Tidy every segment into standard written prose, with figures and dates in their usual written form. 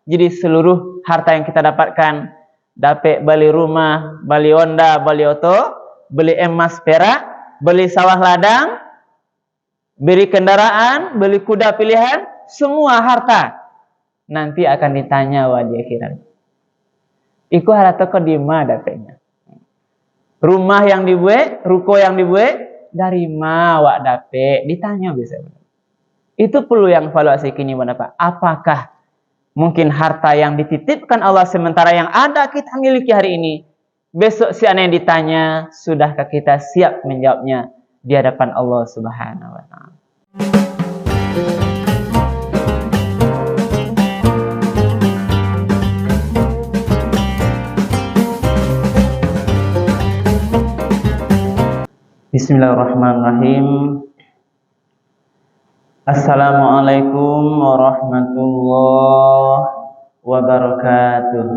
Jadi seluruh harta yang kita dapatkan, dapat beli rumah, beli Honda, beli oto, beli emas perak, beli sawah ladang, beli kendaraan, beli kuda pilihan, semua harta nanti akan ditanya di akhirat. Iku harta kau di mana dapatnya? Rumah yang dibuat, ruko yang dibuat, dari mana wak dapat? Ditanya bisa. Itu perlu yang evaluasi kini Pak. Apakah mungkin harta yang dititipkan Allah sementara yang ada kita miliki hari ini, besok si anak yang ditanya, sudahkah kita siap menjawabnya di hadapan Allah Subhanahu wa taala? Bismillahirrahmanirrahim. Assalamualaikum warahmatullahi wabarakatuh.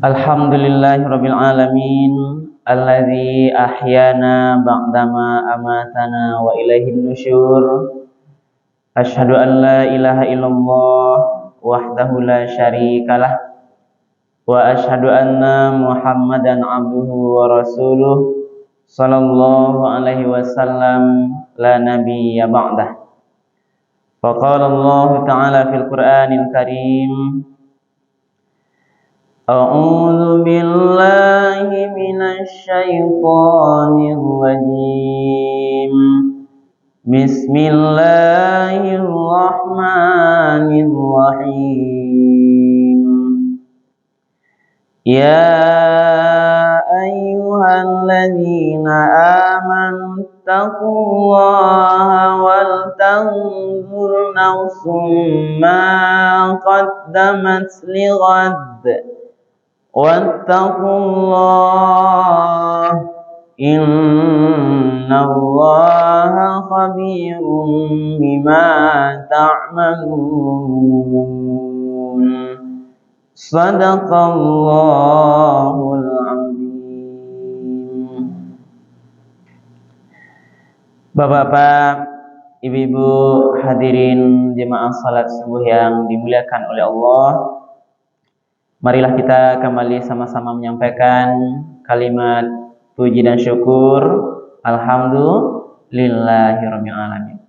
Alhamdulillahirabbil alamin alladzi ahyana ba'dama amatana wa ilaihin nusyur. Asyhadu an la ilaha illallah wahdahu la syarikalah wa asyhadu anna Muhammadan abduhu wa rasuluh sallallahu alaihi wasallam la nabiyya ba'dah. Faqala Allah ta'ala fil Qur'anil Karim, A'udzu billahi minasy syaithanir rajim. Bismillahirrahmanirrahim. Ya ayyuhalladzina amanu taqullaha wal tanzur nafsum ma qaddamat lighad wattaqullah innallaha khabirum bima ta'malun. Sadaqallahul azim. Bapak-bapak, ibu-ibu, hadirin jemaah salat subuh yang dimuliakan oleh Allah, marilah kita kembali sama-sama menyampaikan kalimat puji dan syukur. Alhamdulillahirabbil alamin.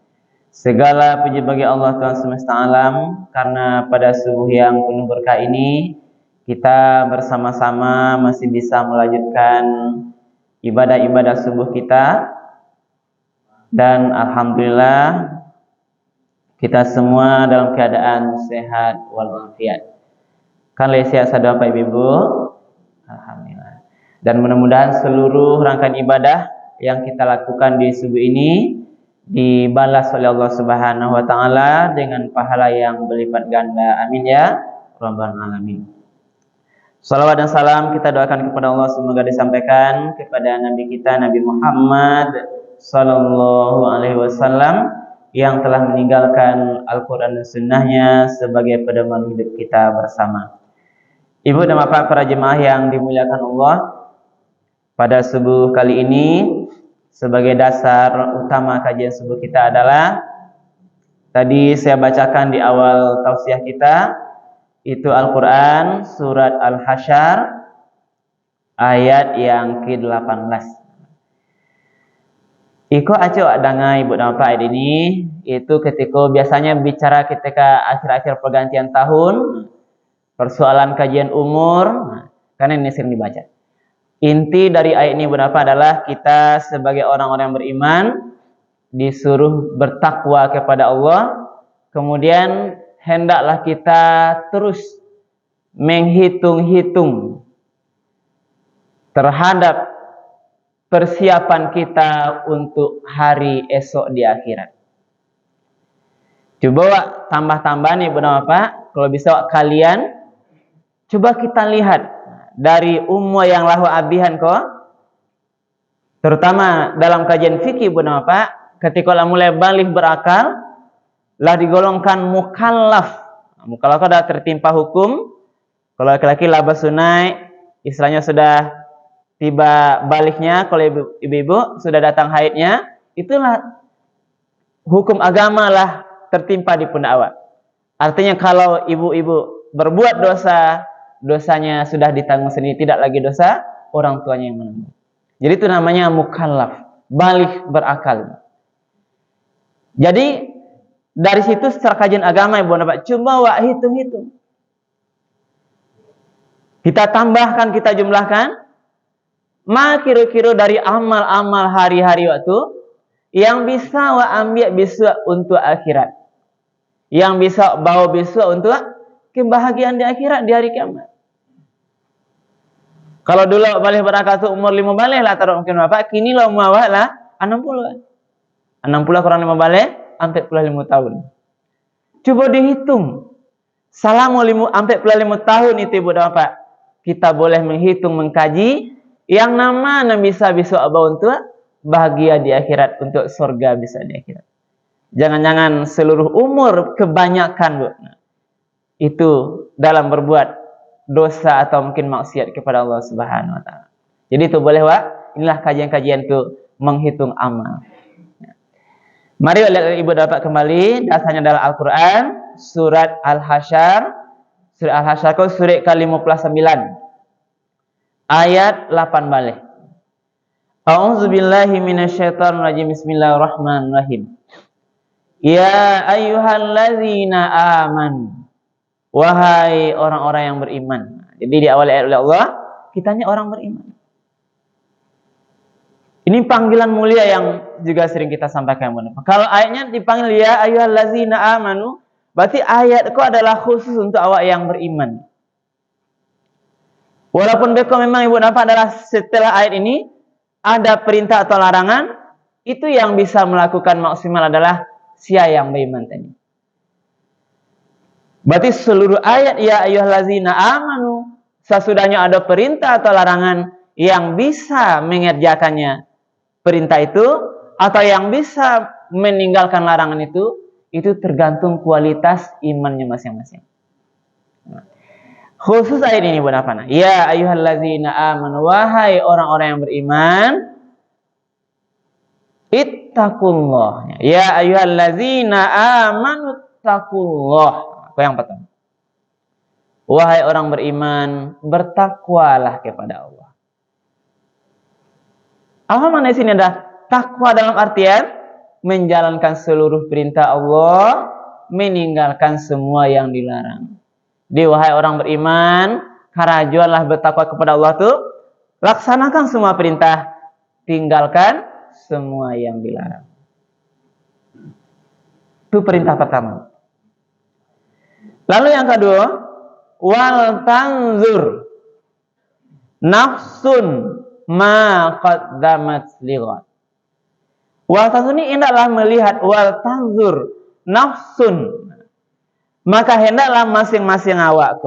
Segala puji bagi Allah Tuhan semesta alam, karena pada subuh yang penuh berkah ini kita bersama-sama masih bisa melanjutkan ibadah-ibadah subuh kita, dan alhamdulillah kita semua dalam keadaan sehat walafiat. Kan lesia sada Bapak Ibu, alhamdulillah. Dan mudah-mudahan seluruh rangkaian ibadah yang kita lakukan di subuh ini dibalas oleh Allah Subhanahu wa taala dengan pahala yang berlipat ganda. Amin ya rabbal alamin. Salawat dan salam kita doakan kepada Allah semoga disampaikan kepada Nabi kita Nabi Muhammad sallallahu alaihi wasallam yang telah meninggalkan Al-Qur'an dan sunnahnya sebagai pedoman hidup kita bersama. Ibu dan bapak para jemaah yang dimuliakan Allah, pada subuh kali ini sebagai dasar utama kajian subuh kita adalah, tadi saya bacakan di awal tausiah kita, itu Al-Quran surat Al-Hasyr ayat yang ke-18. Iko aco adanga ibu dan bapak ayat ini, itu ketika biasanya bicara ketika akhir-akhir pergantian tahun, persoalan kajian umur, karena ini sering dibaca. Inti dari ayat ini berapa adalah kita sebagai orang-orang yang beriman disuruh bertakwa kepada Allah. Kemudian hendaklah kita terus menghitung-hitung terhadap persiapan kita untuk hari esok di akhirat. Coba tambah-tambah nih Bapak, kalau bisa kalian coba kita lihat dari umur yang lahu abihan kok, terutama dalam kajian fikih Bapak, ketika lah mulai balik berakal, lah digolongkan mukallaf. Mukallaf ada tertimpa hukum. Kalau laki-laki laba sunai, istilahnya sudah tiba baliknya. Kalau ibu-ibu sudah datang haidnya, itulah hukum agama lah tertimpa di pundak awak. Artinya kalau ibu-ibu berbuat dosa, dosanya sudah ditanggung sendiri, tidak lagi dosa orang tuanya yang menanggung. Jadi itu namanya mukallaf, baligh berakal. Jadi dari situ secara kajian agama Ibu Bapak, coba wak hitung-hitung. Kita tambahkan, kita jumlahkan, maka kira-kira dari amal-amal hari-hari waktu yang bisa wak ambil besok untuk akhirat, yang bisa bawa besok untuk kebahagiaan di akhirat di hari kiamat. Kalau dulu balik berakal tu umur 5 balik lah taruh mungkin Bapak, kini lah umur awak lah 60. 60 kurang 5 balik, 45 tahun. Coba dihitung. Selama 45 tahun itu Ibu dan Bapak, kita boleh menghitung, mengkaji yang nama bisa abah untuk bahagia di akhirat, untuk surga bisa di akhirat. Jangan-jangan seluruh umur kebanyakan Bu. Nah, itu dalam berbuat dosa atau mungkin maksiat kepada Allah Subhanahu wa taala. Jadi itu boleh Wak, inilah kajian-kajian itu menghitung amal. Mari Ibu dapat kembali dasarnya dalam Al-Qur'an, surat Al-Hasyr. Surat Al-Hasyr itu surat ke-59. Ayat 8 balik. A'udzubillahi minasyaitonirrajim. Bismillahirrahmanirrahim. Ya ayyuhallazina amanu. Wahai orang-orang yang beriman. Jadi di awal ayat oleh Allah, kitanya orang beriman. Ini panggilan mulia yang juga sering kita sampaikan. Kalau ayatnya dipanggil ya ayyuhallazina amanu, berarti ayat itu adalah khusus untuk awak yang beriman. Walaupun beko memang Ibu Bapak adalah setelah ayat ini ada perintah atau larangan, itu yang bisa melakukan maksimal adalah sia yang beriman tadi. Berarti seluruh ayat ya ayyuhallazina amanu, sesudahnya ada perintah atau larangan yang bisa mengerjakannya perintah itu atau yang bisa meninggalkan larangan itu tergantung kualitas imannya masing-masing. Khusus ayat ini buat apa? Ya ayyuhallazina amanu, wahai orang-orang yang beriman, ittaqullah. Ya ayyuhallazina amanu ittaqullah. Apa yang pertama? Wahai orang beriman, bertakwalah kepada Allah. Apa makna sini ada takwa dalam artian menjalankan seluruh perintah Allah, meninggalkan semua yang dilarang. Jadi wahai orang beriman, karajuanlah bertakwa kepada Allah tuh, laksanakan semua perintah, tinggalkan semua yang dilarang. Itu perintah pertama. Lalu yang kedua, wal tanzur nafsun ma qaddamat lighad. Wal tanzur ini hendaklah melihat, wal tanzur nafsun, maka hendaklah masing-masing awak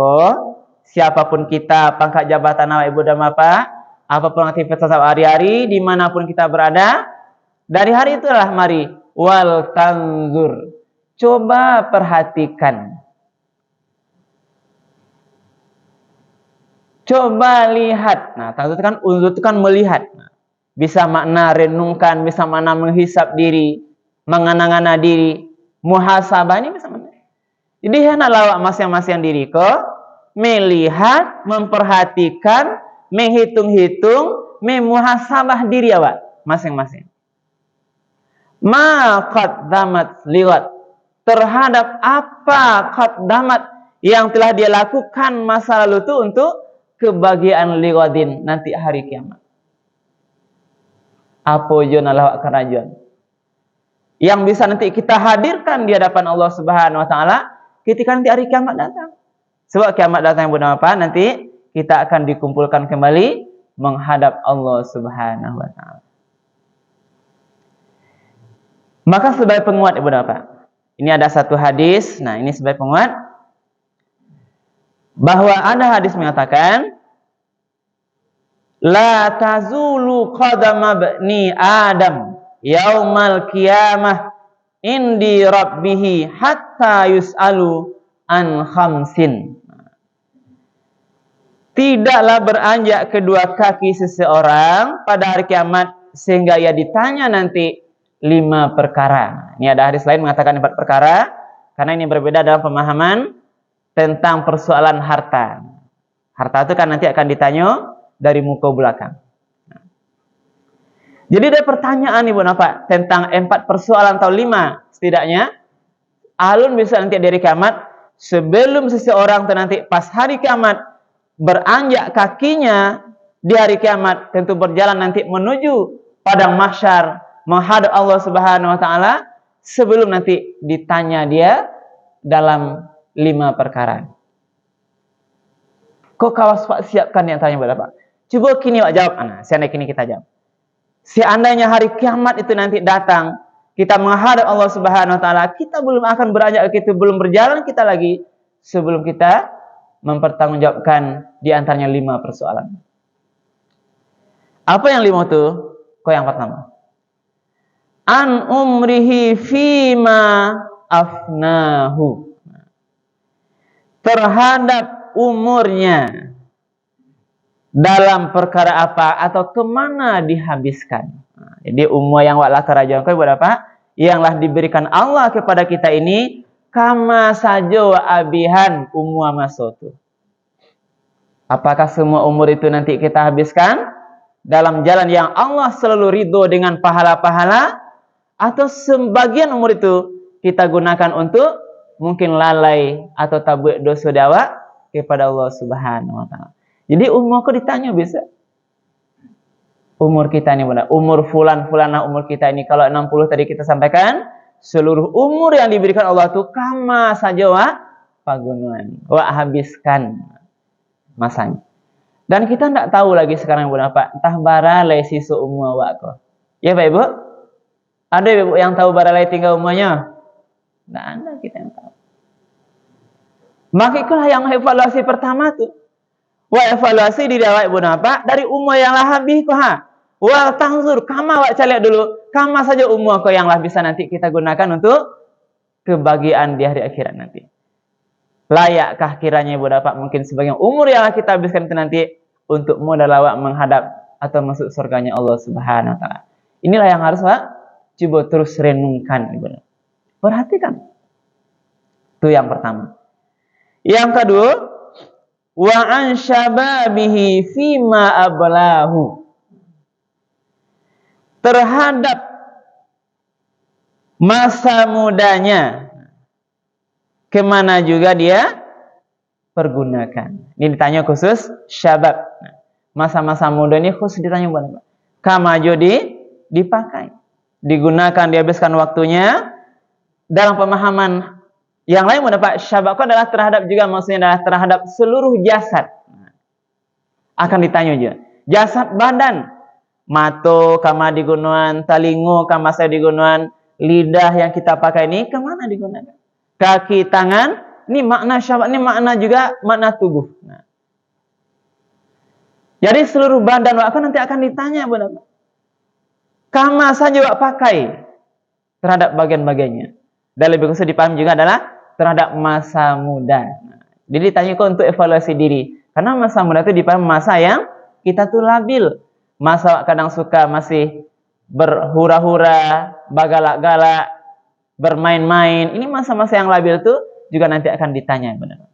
siapapun kita, pangkat jabatan awak Ibu dan Bapak, apapun aktivitas hari-hari, dimanapun kita berada, dari hari itulah mari wal tanzur, coba perhatikan, coba lihat. Nah, tanzur itu kan, unzur itu kan melihat. Nah, bisa makna renungkan, bisa makna menghisap diri, mengana-ngana diri, muhasabah ini bisa makna. Jadi hendaklah masing-masing diri melihat, memperhatikan, menghitung-hitung, memuhasabah diri awak masing-masing. Ma qaddamat lighad, terhadap apa qaddamat yang telah dia lakukan masa lalu itu untuk kebahagiaan lighadin nanti hari kiamat. Apa jonalah kerajuan yang bisa nanti kita hadirkan di hadapan Allah Subhanahu wa taala ketika nanti hari kiamat datang. Sebab kiamat datang yang benar apa? Nanti kita akan dikumpulkan kembali menghadap Allah Subhanahu wa taala. Maka sebagai penguat Ibu Bapak, ini ada satu hadis. Nah, ini sebagai penguat bahwa ada hadis mengatakan la tazulu qadama bani Adam yaumal qiyamah indi rabbihi hatta yus'alu an khamsin. Tidaklah beranjak kedua kaki seseorang pada hari kiamat sehingga ia ditanya nanti 5 perkara. Ini ada hadis lain mengatakan 4 perkara, karena ini berbeda dalam pemahaman tentang persoalan harta. Harta itu kan nanti akan ditanya dari muka belakang. Jadi ada pertanyaan Ibu Nafa tentang 4 persoalan atau 5 setidaknya. Alun bisa nanti dari kiamat, sebelum seseorang nanti pas hari kiamat beranjak kakinya di hari kiamat, tentu berjalan nanti menuju padang mahsyar menghadap Allah Subhanahu wa taala, sebelum nanti ditanya dia dalam 5 perkara. Kok kawas Pak siapkan yang tanya berapa? Coba kini Pak jawab. Seandainya kini kita jawab. Seandainya hari kiamat itu nanti datang, kita menghadap Allah Subhanahu wa taala, kita belum akan beranjak kita belum berjalan kita lagi sebelum kita mempertanggungjawabkan di antaranya 5 persoalan. Apa yang 5 itu? Kok yang pertama? An umrihi fima afnahu. Terhadap umurnya dalam perkara apa atau kemana dihabiskan. Jadi umur yang waklah kerajaan kau berapa? Yanglah diberikan Allah kepada kita ini kama saja abihan umur masotu. Apakah semua umur itu nanti kita habiskan dalam jalan yang Allah selalu ridho dengan pahala-pahala, atau sebagian umur itu kita gunakan untuk mungkin lalai atau tabuk dosa dawa kepada Allah Subhanahu wa taala. Jadi umurku ditanya bisa. Umur kita ini benar. Umur fulanah umur kita ini kalau 60 tadi kita sampaikan, seluruh umur yang diberikan Allah itu kama saja pagunuan. Habiskan masanya. Dan kita tidak tahu lagi sekarang berapa. Entah baralai sisu umur wako. Ya Pak Ibu? Ada Ibu yang tahu baralai tinggal umurnya? Tidak ada kita yang tahu. Maka itulah yang evaluasi pertama tuh. Evaluasi di dawai Ibu Napa dari umur yang lah habis kok tangzur kama caliak dulu. Kama saja umur kok yang lah bisa nanti kita gunakan untuk kebahagiaan di hari akhirat nanti. Layakkah kiranya Ibu Napa mungkin sebagian umur yang kita habiskan itu nanti untuk modal lawak menghadap atau masuk surganya Allah Subhanahu wa taala. Inilah yang harus Pak coba terus renungkan Ibu. Perhatikan. Itu yang pertama. Yang kedua, wa an syababihi fima ablahu. Terhadap masa mudanya kemana juga dia pergunakan. Ini ditanya khusus syabab. Masa-masa muda ini khusus ditanya buat kama jodi dipakai, digunakan, dihabiskan waktunya dalam pemahaman yang lain mendapat syabab adalah terhadap juga maksudnya adalah terhadap seluruh jasad. Akan ditanya juga. Jasad badan. Mato kama digunakan, talingo kama saya digunakan, lidah yang kita pakai ini kemana digunakan? Kaki, tangan, ini makna syabab, ini makna juga makna tubuh. Jadi seluruh badan wak nanti akan ditanya benar. Kama saja wak pakai terhadap bagian-bagiannya. Dan lebih khusus dipahami juga adalah terhadap masa muda. Jadi ditanya kok untuk evaluasi diri. Karena masa muda itu dipahami masa yang kita tuh labil. Masa kadang suka masih berhura-hura, bagalak-galak, bermain-main. Ini masa-masa yang labil itu juga nanti akan ditanya benar.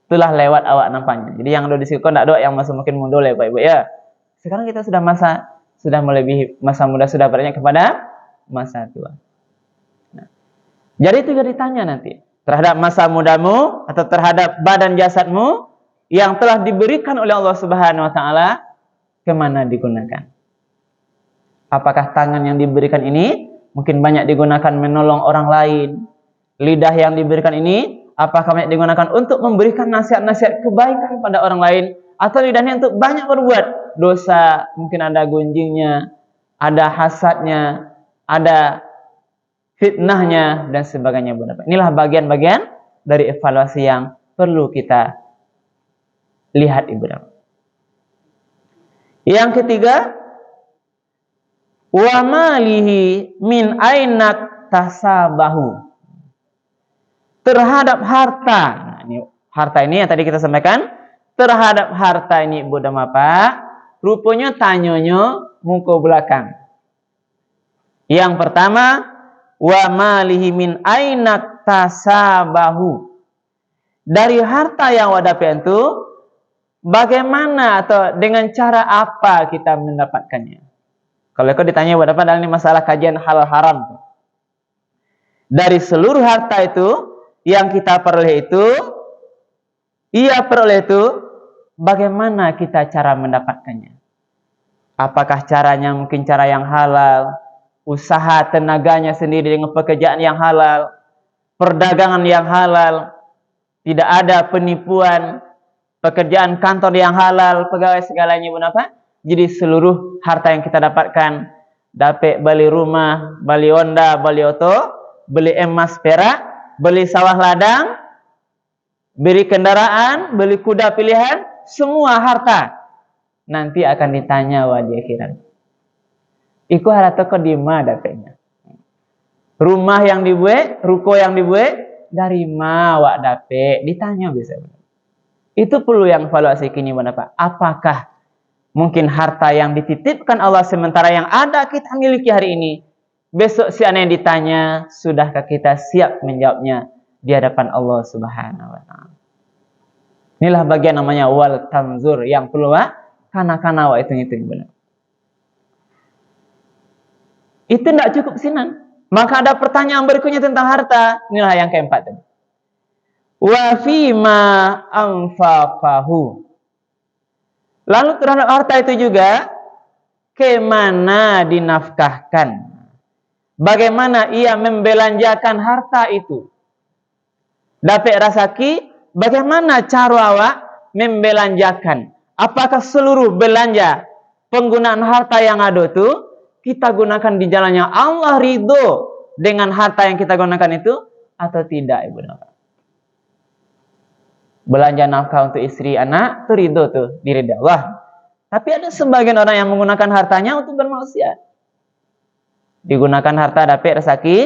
Itulah lewat awak nampaknya. Jadi yang ada di situ tidak ada yang masih mungkin mundur ya Pak Ibu ya. Sekarang kita sudah melebihi masa muda, sudah beranjak kepada masa tua. Jadi itu juga ditanya nanti terhadap masa mudamu atau terhadap badan jasadmu yang telah diberikan oleh Allah Subhanahu wa taala kemana digunakan. Apakah tangan yang diberikan ini mungkin banyak digunakan menolong orang lain? Lidah yang diberikan ini apakah banyak digunakan untuk memberikan nasihat-nasihat kebaikan pada orang lain? Atau lidahnya untuk banyak berbuat dosa, mungkin ada gunjingnya, ada hasadnya, ada fitnahnya dan sebagainya. Inilah bagian-bagian dari evaluasi yang perlu kita lihat Ibu. Yang ketiga, wa malihi min ainak tasabahu. Terhadap harta. Nah, ini harta ini yang tadi kita sampaikan, terhadap harta ini Ibu dan Bapak, rupanya tanyanya muka belakang. Yang pertama, wa malihi min aina tasabahu. Dari harta yang wadapi itu, bagaimana atau dengan cara apa kita mendapatkannya? Kalau kau ditanya wadapi dalam ini masalah kajian halal haram. Dari seluruh harta itu yang kita peroleh itu, bagaimana kita cara mendapatkannya? Apakah caranya mungkin cara yang halal, usaha tenaganya sendiri dengan pekerjaan yang halal, perdagangan yang halal, tidak ada penipuan, pekerjaan kantor yang halal, pegawai segalanya pun apa? Jadi seluruh harta yang kita dapatkan, dapat beli rumah, beli Honda, beli oto, beli emas perak, beli sawah ladang, beli kendaraan, beli kuda pilihan, semua harta nanti akan ditanya di akhirat. Iku harta kau di mana dapatnya? Rumah yang dibuat, ruko yang dibuat, dari mana wak dapat? Ditanya bisa. Itu perlu yang evaluasi kini Pak. Apakah mungkin harta yang dititipkan Allah sementara yang ada kita miliki hari ini, besok si anak yang ditanya, sudahkah kita siap menjawabnya di hadapan Allah Subhanahu wa taala? Inilah bagian namanya wal tanzur yang perlu kana-kana wa itu benar. Itu tidak cukup sinan. Maka ada pertanyaan berikutnya tentang harta. Inilah yang keempat. Wa fima anfaqahu. Lalu terhadap harta itu juga kemana dinafkahkan? Bagaimana ia membelanjakan harta itu? Dapat rasaki, bagaimana cara awak membelanjakan? Apakah seluruh belanja penggunaan harta yang ada itu kita gunakan di jalannya Allah ridho dengan harta yang kita gunakan itu atau tidak, Ibu Bapak? Belanja nafkah untuk istri anak itu ridho tuh diri Allah. Tapi ada sebagian orang yang menggunakan hartanya untuk bermaksiat. Digunakan harta dapat rezeki,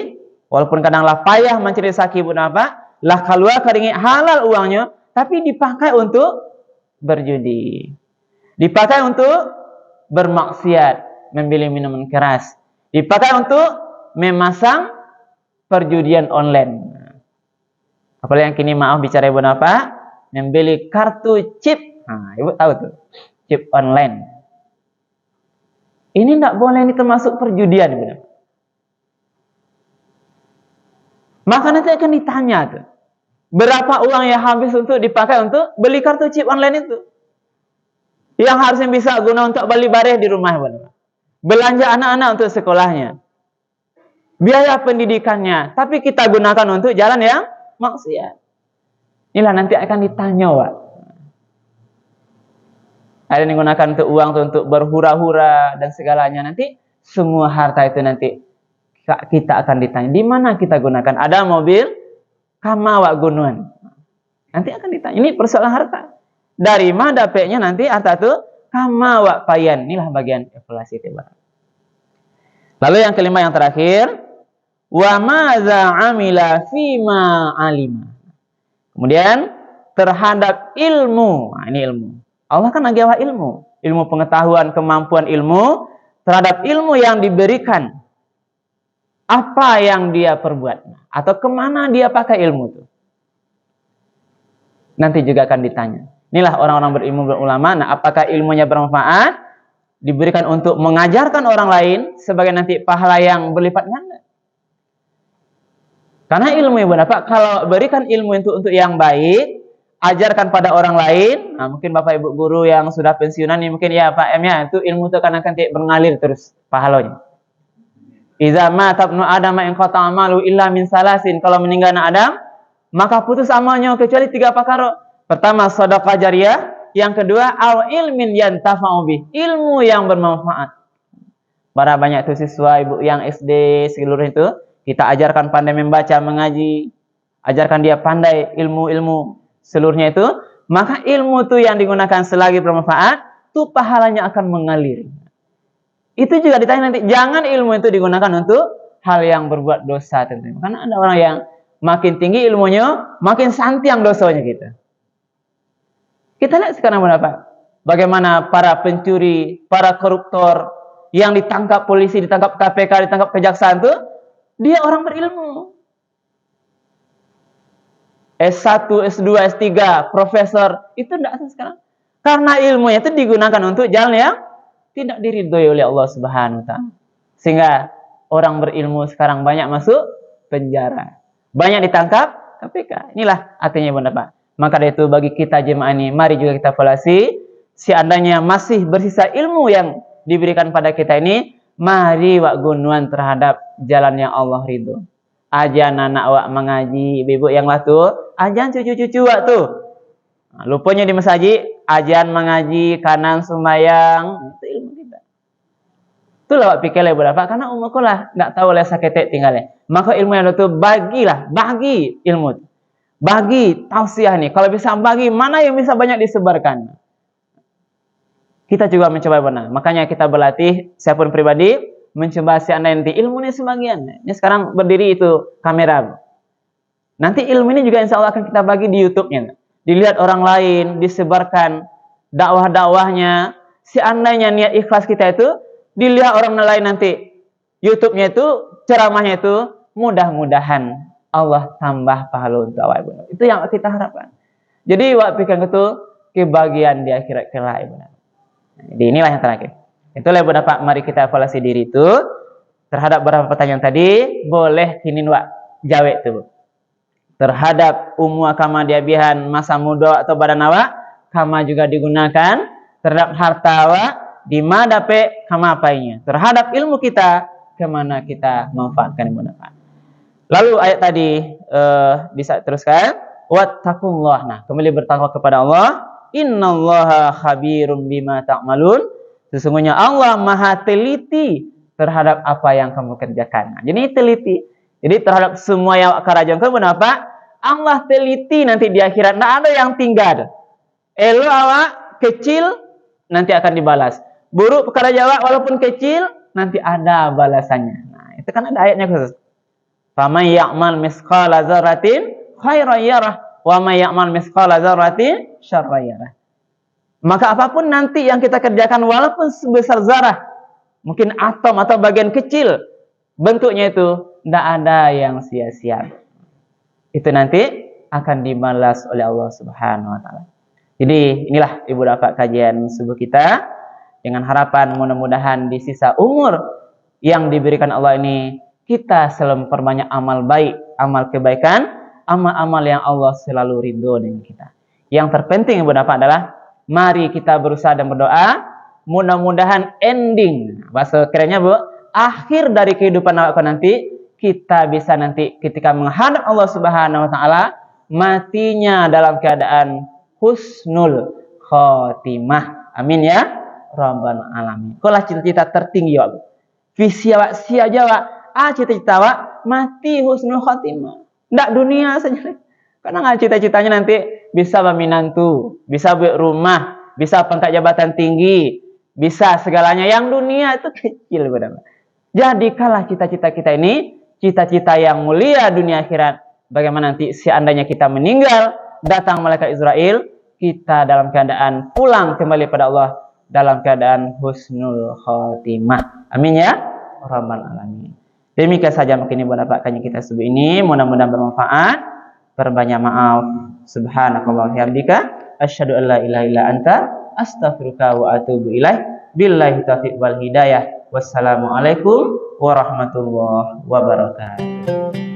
walaupun kadanglah payah mencari rezeki, Ibu Bapak, lah keluar keringat halal uangnya, tapi dipakai untuk berjudi. Dipakai untuk bermaksiat, membeli minuman keras. Dipakai untuk memasang perjudian online. Apalagi yang kini maaf bicara Ibu Bapak, membeli kartu chip. Nah, Ibu tahu tuh, chip online. Ini tidak boleh, ini termasuk perjudian, Ibu Bapak. Maka nanti akan ditanya tuh, berapa uang yang habis untuk dipakai untuk beli kartu chip online itu? Yang harusnya bisa guna untuk beli bareh di rumah, Ibu Bapak. Belanja anak-anak untuk sekolahnya, biaya pendidikannya, tapi kita gunakan untuk jalan yang maksiat. Inilah nanti akan ditanya, Wak. Ada yang digunakan untuk uang untuk berhura-hura dan segalanya. Nanti semua harta itu nanti kita akan ditanya, di mana kita gunakan? Ada mobil, kama wak gunuan. Nanti akan ditanya. Ini persoalan harta. Dari mana dapatnya nanti harta itu? Kama wak payan. Inilah bagian evaluasi tiba. Lalu yang kelima, yang terakhir, wa maza amila fima alima. Kemudian terhadap ilmu. Nah, ini ilmu. Allah kan lagi ilmu. Ilmu pengetahuan, kemampuan ilmu. Terhadap ilmu yang diberikan. Apa yang dia perbuat? Atau kemana dia pakai ilmu itu? Nanti juga akan ditanya. Inilah orang-orang berilmu, berulama. Nah, apakah ilmunya bermanfaat? Diberikan untuk mengajarkan orang lain sebagai nanti pahala yang berlipat ganda. Karena ilmu, Ibu Bapak, kalau berikan ilmu itu untuk yang baik, ajarkan pada orang lain. Nah, mungkin Bapak Ibu guru yang sudah pensiunan ini mungkin ya Pak M ya, itu ilmu itu akan mengalir terus pahalanya. Iza mata ibnu Adam in qata amalu illa min salasin. Kalau meninggal anak Adam, maka putus amalnya kecuali 3 perkara. Pertama, sedekah jariyah. Yang kedua, al ilmin yantafa'u bih. Ilmu yang bermanfaat. Para banyak itu siswa Ibu yang SD seluruh itu, kita ajarkan pandai membaca, mengaji, ajarkan dia pandai ilmu-ilmu seluruhnya itu, maka ilmu itu yang digunakan selagi bermanfaat, itu pahalanya akan mengalir. Itu juga ditanya nanti, jangan ilmu itu digunakan untuk hal yang berbuat dosa tentunya. Karena ada orang yang makin tinggi ilmunya, makin santiang dosanya kita. Kita lihat sekarang berapa? Bagaimana para pencuri, para koruptor, yang ditangkap polisi, ditangkap KPK, ditangkap kejaksaan tuh, dia orang berilmu. S1, S2, S3, profesor, itu tidak ada sekarang. Karena ilmunya itu digunakan untuk jalan yang tidak diridhoi oleh Allah Subhanahu wa taala. Sehingga orang berilmu sekarang banyak masuk penjara. Banyak ditangkap KPK. Inilah artinya Bunda Pak. Maka dari itu bagi kita jemaah ini, mari juga kita evaluasi. Seandainya masih bersisa ilmu yang diberikan pada kita ini, mari wak gunuan terhadap jalan yang Allah ridho. Ajan anak wak mengaji, ibu yang waktu, ajan cucu-cucu wak tuh. Nah, lupanya di masjid, ajan mengaji, kanan sembahyang, itu ilmu kita. Itulah wak pikirnya berapa, karena umurku lah, nggak tahu lah sakit tinggalnya. Maka ilmu yang itu bagi ilmu. Bagi tausiah nih, kalau bisa bagi, mana yang bisa banyak disebarkan. Kita juga mencoba benar. Makanya kita berlatih, saya pun pribadi, mencoba nanti ilmu ini sebagian. Ini sekarang berdiri itu kamera. Nanti ilmu ini juga insya Allah akan kita bagi di YouTube-nya. Dilihat orang lain, disebarkan dakwah-dakwahnya. Seandainya niat ikhlas kita itu, dilihat orang lain nanti. YouTube-nya itu, ceramahnya itu, mudah-mudahan Allah tambah pahala untuk awak ibu. Itu yang kita harapkan. Jadi waktu pikir itu, kebahagiaan di akhirat kelak ibu. Jadi inilah yang terakhir. Itulah Ibu Bapak, mari kita evaluasi diri itu terhadap beberapa pertanyaan tadi. Boleh kini wak jawab itu terhadap kama diabihan masa muda atau badan awak, kama juga digunakan terhadap harta awak di mana dapat kama apainya, terhadap ilmu kita kemana kita manfaatkan Ibu Bapak. Lalu ayat tadi bisa teruskan, wattaqullah. Nah, kembali bertakwa kepada Allah. Innallaha khabirum bima ta'malun. Sesungguhnya Allah maha teliti terhadap apa yang kamu kerjakan. Nah, jadi teliti. Jadi terhadap semua yang kerajaan kamu apa? Allah teliti nanti di akhirat. Nah, ada yang tinggal. Elo awak kecil nanti akan dibalas. Buruk perkara jawab walaupun kecil nanti ada balasannya. Nah, itu kan ada ayatnya khusus. Faman ya'mal misqala dzarratin khairan yarah wa may ya'mal misqala dzarratin syarran yarah. Maka apapun nanti yang kita kerjakan walaupun sebesar zarah, mungkin atom atau bagian kecil, bentuknya itu tidak ada yang sia-sia. Itu nanti akan dibalas oleh Allah Subhanahu wa taala. Jadi inilah Ibu Bapak kajian subuh kita, dengan harapan mudah-mudahan di sisa umur yang diberikan Allah ini kita selalu memperbanyak amal baik, amal kebaikan, amal-amal yang Allah selalu ridho dengan kita. Yang terpenting Ibu Bapak adalah mari kita berusaha dan berdoa, mudah-mudahan ending, bahasa kerennya Bu, akhir dari kehidupan awak nanti, kita bisa nanti ketika menghadap Allah Subhanahu wa taala, matinya dalam keadaan husnul khotimah. Amin ya rabbal alamin. Kolah cita-cita tertinggi awak. Visi awak sia jawa, cita-cita awak mati husnul khotimah. Ndak dunia saja. Karena nggak cita-citanya nanti bisa berminantu, bisa buat rumah, bisa pangkat jabatan tinggi, bisa segalanya. Yang dunia itu kecil benar. Jadikanlah cita-cita kita ini cita-cita yang mulia dunia akhirat. Bagaimana nanti seandainya kita meninggal, datang malaikat Israel, kita dalam keadaan pulang kembali pada Allah dalam keadaan husnul khotimah. Amin ya rabbal alamin. Demikian saja mungkin Ibu Bapak kajian kita subuh ini, mudah-mudahan bermanfaat. Perbanyak maaf. Subhanakallah hamdika asyhadu an la ilaha illa anta astaghfiruka wa atubu ilaih. Billahi taufiq wal hidayah. Wassalamualaikum warahmatullahi wabarakatuh.